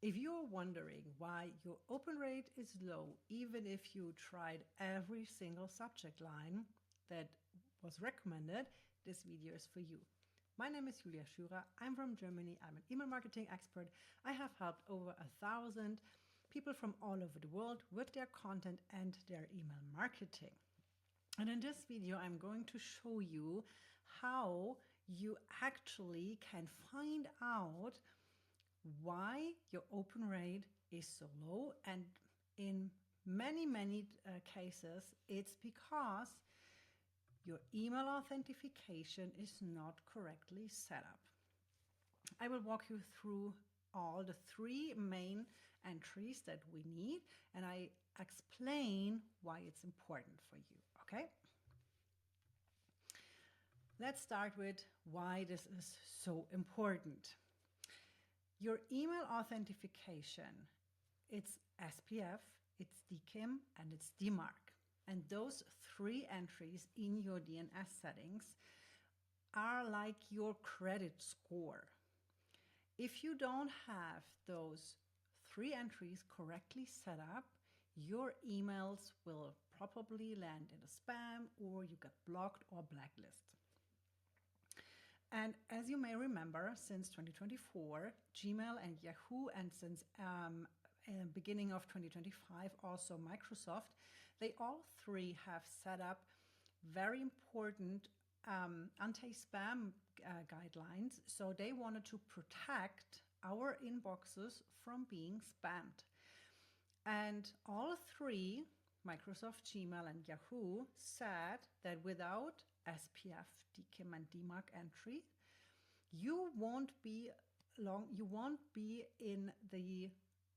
If you're wondering why your open rate is low, even if you tried every single subject line that was recommended, this video is for you. My name is Julia Schürer. I'm from Germany. I'm an email marketing expert. I have helped over 1,000 people from all over the world with their content and their email marketing. And in this video, I'm going to show you how you actually can find out why your open rate is so low. And in many cases, it's because your email authentication is not correctly set up. I will walk you through all the 3 main entries that we need, and I explain why it's important for you, okay? Let's start with why this is so important. Your email authentication, it's SPF, it's DKIM, and it's DMARC. And those 3 entries in your DNS settings are like your credit score. If you don't have those 3 entries correctly set up, your emails will probably land in a spam, or you get blocked or blacklisted. And as you may remember, since 2024, Gmail and Yahoo, and since beginning of 2025, also Microsoft, they all 3 have set up very important anti-spam guidelines. So they wanted to protect our inboxes from being spammed. And all 3, Microsoft, Gmail, and Yahoo, said that without SPF, DKIM, and DMARC entry, you won't be in the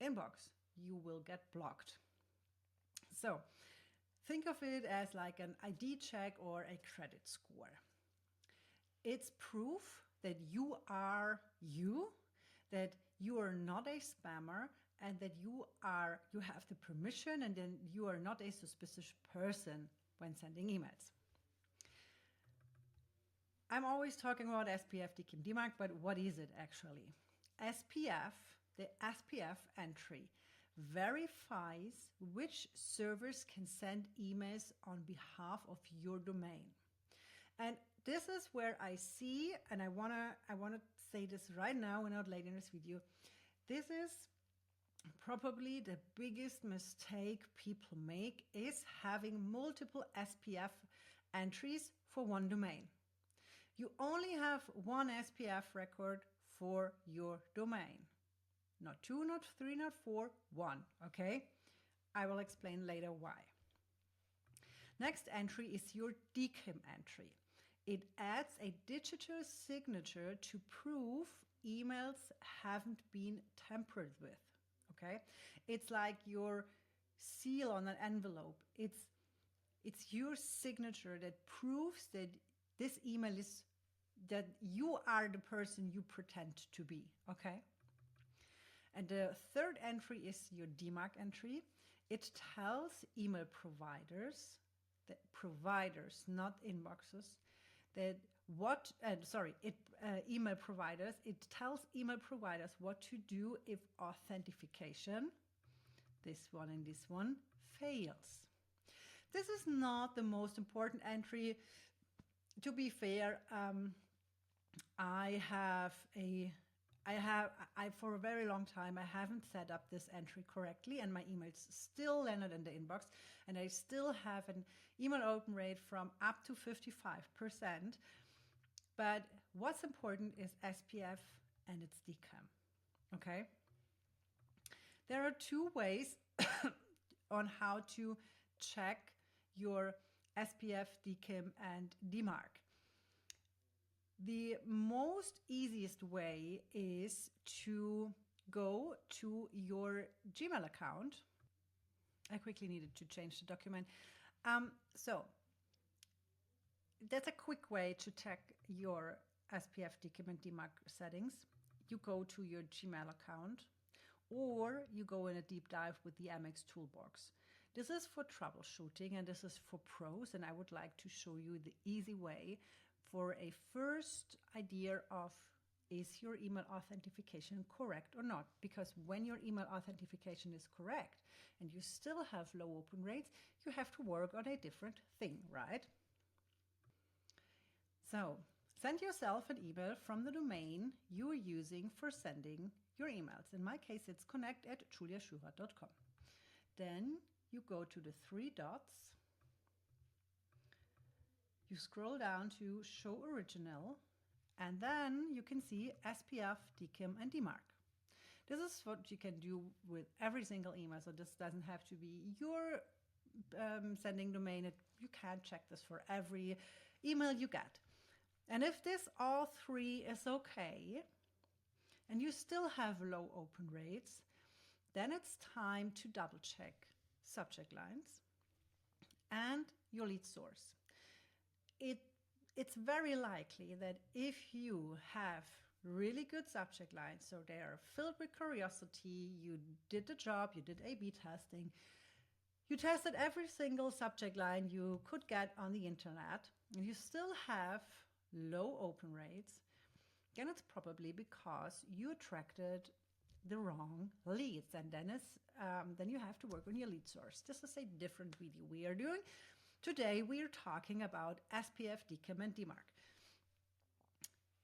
inbox. You will get blocked. So think of it as like an ID check or a credit score. It's proof that you are you, that you are not a spammer, and that you have the permission, and then you are not a suspicious person when sending emails. I'm always talking about SPF, DKIM, DMARC, but what is it actually? SPF, the SPF entry, verifies which servers can send emails on behalf of your domain. And this is where I see, and I wanna say this right now and not later in this video, this is probably the biggest mistake people make, is having multiple SPF entries for one domain. You only have one SPF record for your domain. Not 2, not 3, not 4, 1, okay? I will explain later why. Next entry is your DKIM entry. It adds a digital signature to prove emails haven't been tampered with, okay? It's like your seal on an envelope. It's your signature that proves that this email is, that you are the person you pretend to be, okay? And the 3rd entry is your DMARC entry. It tells email providers, not inboxes, that email providers, it tells email providers what to do if authentication, this one and this one, fails. This is not the most important entry. To be fair, for a very long time, I haven't set up this entry correctly, and my emails still landed in the inbox, and I still have an email open rate from up to 55%. But what's important is SPF and its DKIM, okay? There are 2 ways on how to check your SPF, DKIM, and DMARC. The most easiest way is to go to your Gmail account. I quickly needed to change the document. So that's a quick way to check your SPF, DKIM, and DMARC settings. You go to your Gmail account, or you go in a deep dive with the MX Toolbox. This is for troubleshooting, and this is for pros, and I would like to show you the easy way for a first idea of is your email authentication correct or not? Because when your email authentication is correct and you still have low open rates, you have to work on a different thing, right? So send yourself an email from the domain you are using for sending your emails. In my case, it's connect@juliaschuchart.com. Then you go to the three dots. You scroll down to Show Original, and then you can see SPF, DKIM, and DMARC. This is what you can do with every single email, so this doesn't have to be your sending domain. You can check this for every email you get. And if this all three is okay, and you still have low open rates, then it's time to double check subject lines and your lead source. It's very likely that if you have really good subject lines, so they are filled with curiosity, you did the job, you did A/B testing, you tested every single subject line you could get on the internet, and you still have low open rates, then it's probably because you attracted the wrong leads, and then you have to work on your lead source. This is a different video we are doing. Today we are talking about SPF, DKIM, and DMARC.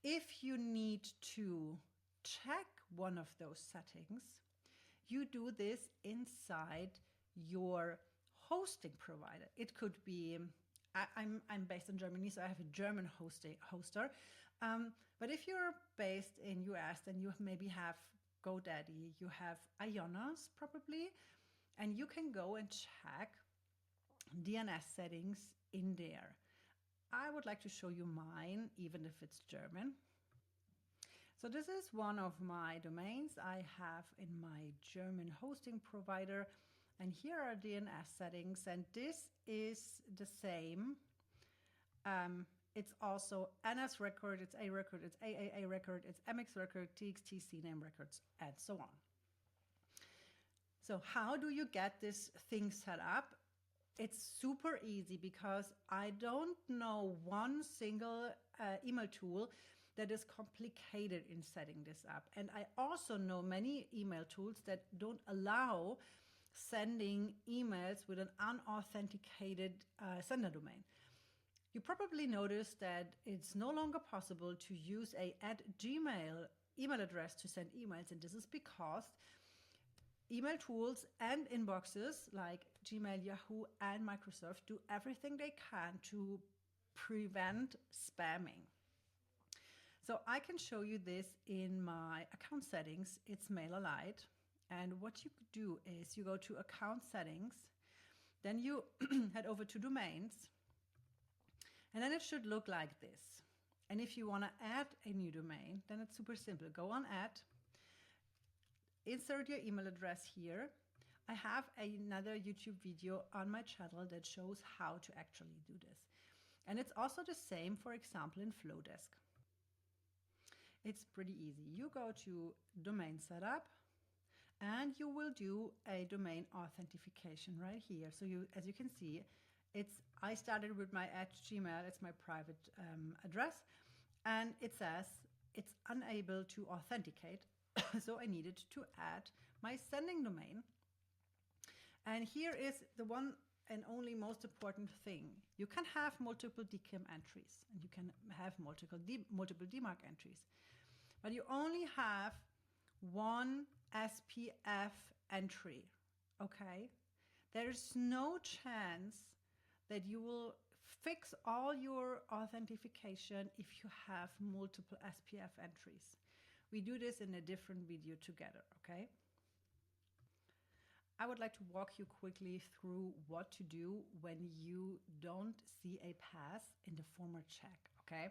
If you need to check one of those settings, you do this inside your hosting provider. It could be, I'm based in Germany, so I have a German hoster. But if you're based in US, then you maybe have GoDaddy, you have Ionos probably, and you can go and check DNS settings in there. I would like to show you mine, even if it's German. So this is one of my domains I have in my German hosting provider, and here are DNS settings, and this is the same. It's also NS record, it's A record, it's AAA record, it's MX record, TXT CNAME records, and so on. So how do you get this thing set up? It's super easy because I don't know one single email tool that is complicated in setting this up. And I also know many email tools that don't allow sending emails with an unauthenticated sender domain. You probably noticed that it's no longer possible to use a @Gmail email address to send emails, and this is because email tools and inboxes like Gmail, Yahoo, and Microsoft do everything they can to prevent spamming. So I can show you this in my account settings. It's MailerLite. And what you do is you go to account settings, then you head over to domains, and then it should look like this. And if you want to add a new domain, then it's super simple. Go on add, insert your email address here. I have another YouTube video on my channel that shows how to actually do this. And it's also the same, for example, in Flowdesk. It's pretty easy. You go to domain setup, and you will do a domain authentication right here. So as you can see, I started with my @Gmail, it's my private address, and it says it's unable to authenticate. So I needed to add my sending domain. And here is the one and only most important thing. You can have multiple DKIM entries, and you can have multiple DMARC entries, but you only have one SPF entry, okay? There's no chance that you will fix all your authentication if you have multiple SPF entries. We do this in a different video together, okay? I would like to walk you quickly through what to do when you don't see a pass in the format check, okay?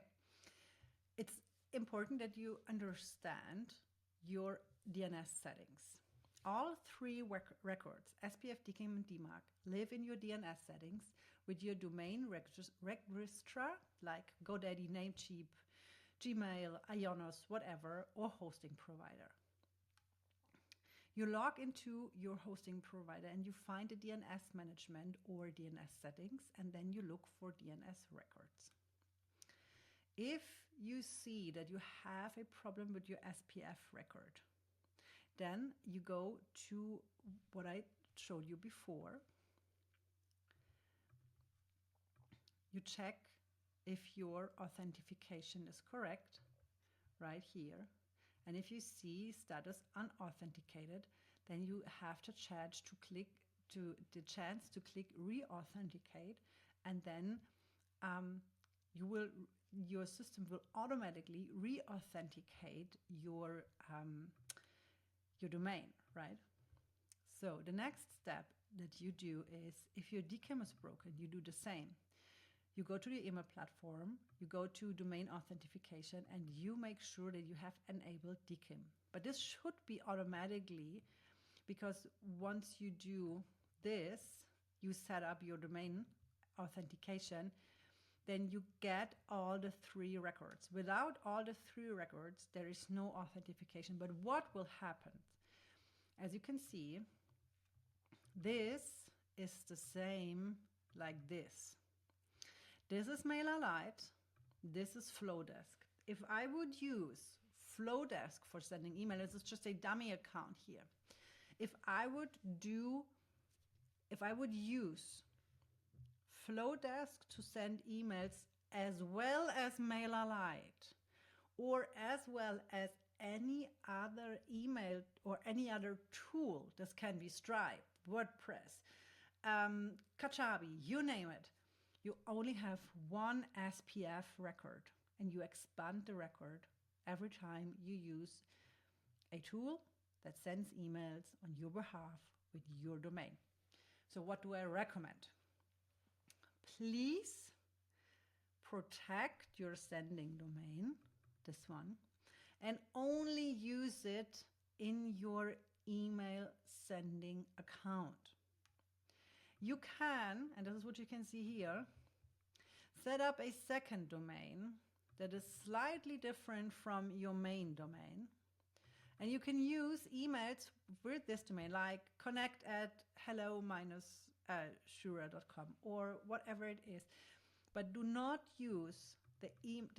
It's important that you understand your DNS settings. All three records, SPF, DKIM, and DMARC, live in your DNS settings with your domain registrar like GoDaddy, Namecheap, Gmail, Ionos, whatever, or hosting provider. You log into your hosting provider and you find the DNS management or DNS settings, and then you look for DNS records. If you see that you have a problem with your SPF record, then you go to what I showed you before. You check if your authentication is correct right here. And if you see status unauthenticated, then you have to click re-authenticate, and then your system will automatically re-authenticate your domain, right? So the next step that you do is, if your DKIM is broken, you do the same. You go to the email platform, you go to domain authentication, and you make sure that you have enabled DKIM. But this should be automatically, because once you do this, you set up your domain authentication, then you get all the 3 records. Without all the 3 records, there is no authentication. But what will happen? As you can see, this is the same like this. This is MailerLite, this is Flowdesk. If I would use Flowdesk for sending email, this is just a dummy account here. If I would use Flowdesk to send emails as well as MailerLite, or as well as any other email or any other tool, this can be Stripe, WordPress, Kajabi, you name it, you only have one SPF record, and you expand the record every time you use a tool that sends emails on your behalf with your domain. So what do I recommend? Please protect your sending domain, this one, and only use it in your email sending account. You can, and this is what you can see here, set up a second domain that is slightly different from your main domain. And you can use emails with this domain, like connect@hello-shura.com or whatever it is. But do not use the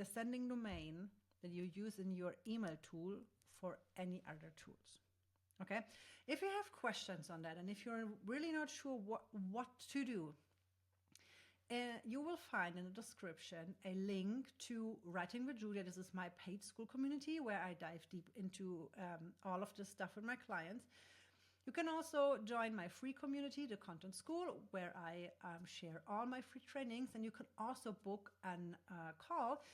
sending domain that you use in your email tool for any other tools. Okay? If you have questions on that, and if you're really not sure what to do, you will find in the description a link to Writing with Julia. This is my paid Skool community where I dive deep into all of this stuff with my clients. You can also join my free community, the Content Skool, where I share all my free trainings. And you can also book a call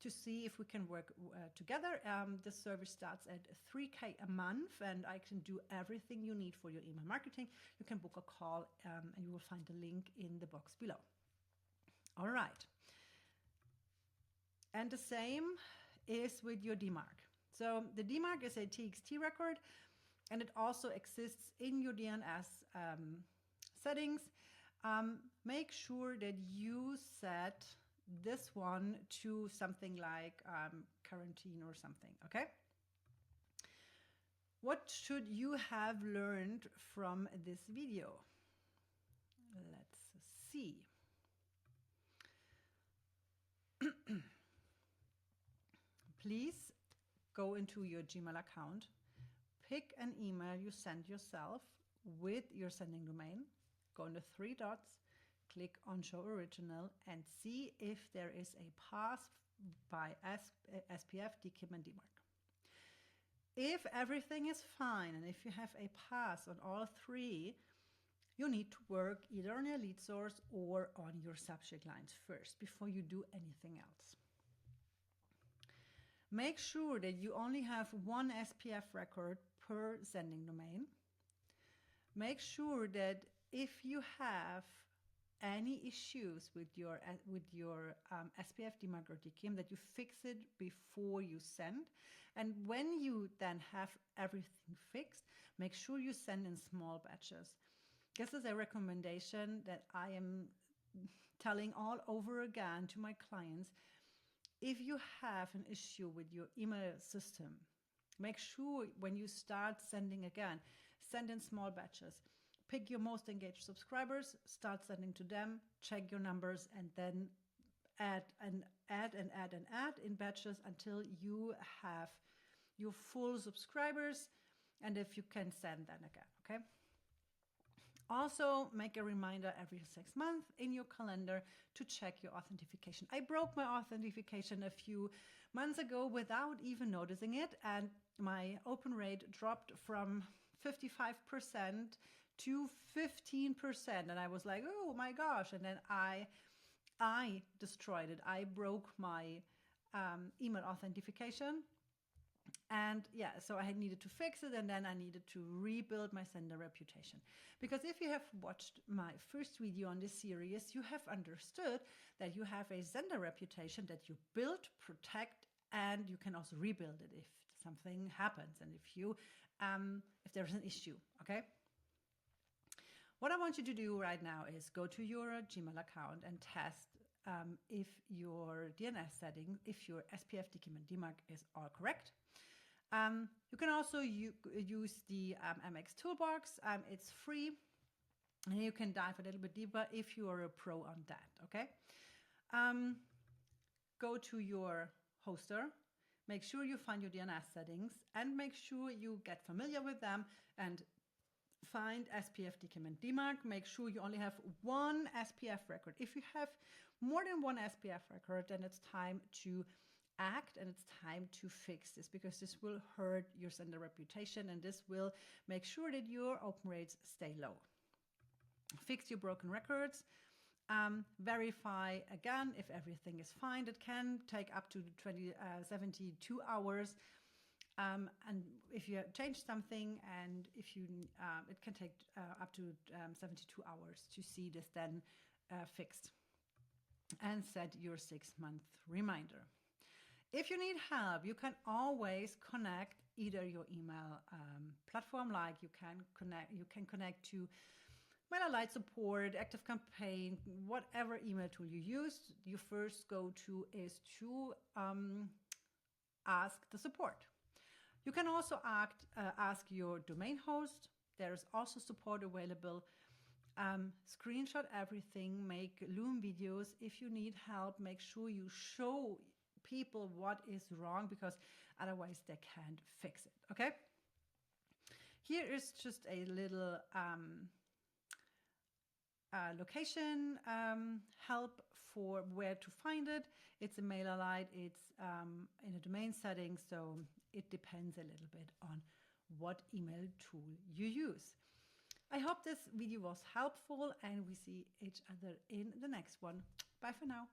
to see if we can work together. This service starts at $3K a month, and I can do everything you need for your email marketing. You can book a call, and you will find the link in the box below. All right. And the same is with your DMARC. So the DMARC is a TXT record, and it also exists in your DNS settings. Make sure that you set this one to something like quarantine or something, okay? What should you have learned from this video? Let's see. Please go into your Gmail account, pick an email you send yourself with your sending domain, go on the 3 dots, click on Show Original, and see if there is a pass by SPF, DKIM, and DMARC. If everything is fine, and if you have a pass on all 3, you need to work either on your lead source or on your subject lines first before you do anything else. Make sure that you only have one SPF record per sending domain. Make sure that if you have any issues with your SPF, DMARC, or DKIM, that you fix it before you send. And when you then have everything fixed, make sure you send in small batches. This is a recommendation that I am telling all over again to my clients. If you have an issue with your email system, make sure when you start sending again, send in small batches. Pick your most engaged subscribers, start sending to them, check your numbers, and then add add and add and add in batches until you have your full subscribers, and if you can send then again, okay? Also, make a reminder every 6 months in your calendar to check your authentication. I broke my authentication a few months ago without even noticing it, and my open rate dropped from 55% to 15%, and I was like, oh my gosh. And then I destroyed it. I broke my email authentication. And yeah, so I needed to fix it, and then I needed to rebuild my sender reputation. Because if you have watched my first video on this series, you have understood that you have a sender reputation that you build, protect, and you can also rebuild it if something happens and if there's an issue, okay? What I want you to do right now is go to your Gmail account and test if your DNS setting, if your SPF, DKIM, and DMARC is all correct. You can also use the MX Toolbox. It's free, and you can dive a little bit deeper if you are a pro on that, okay? Go to your hoster, make sure you find your DNS settings, and make sure you get familiar with them, and find SPF, DKIM, and DMARC. Make sure you only have one SPF record. If you have more than one SPF record, then it's time to act, and it's time to fix this, because this will hurt your sender reputation, and this will make sure that your open rates stay low. Fix your broken records. Verify again if everything is fine. It can take up to 72 hours. And if you change something, and if you, it can take up to 72 hours to see this then fixed. And set your 6-month reminder. If you need help, you can always connect either your email platform, like you can connect to MailerLite support, ActiveCampaign, whatever email tool you use. You first go to is to ask the support. You can also ask your domain host. There's also support available. Screenshot everything, make Loom videos. If you need help, make sure you show people what is wrong, because otherwise they can't fix it, okay? Here is just a little location help for where to find it. It's a MailerLite, it's in a domain setting, so it depends a little bit on what email tool you use. I hope this video was helpful, and we see each other in the next one. Bye for now.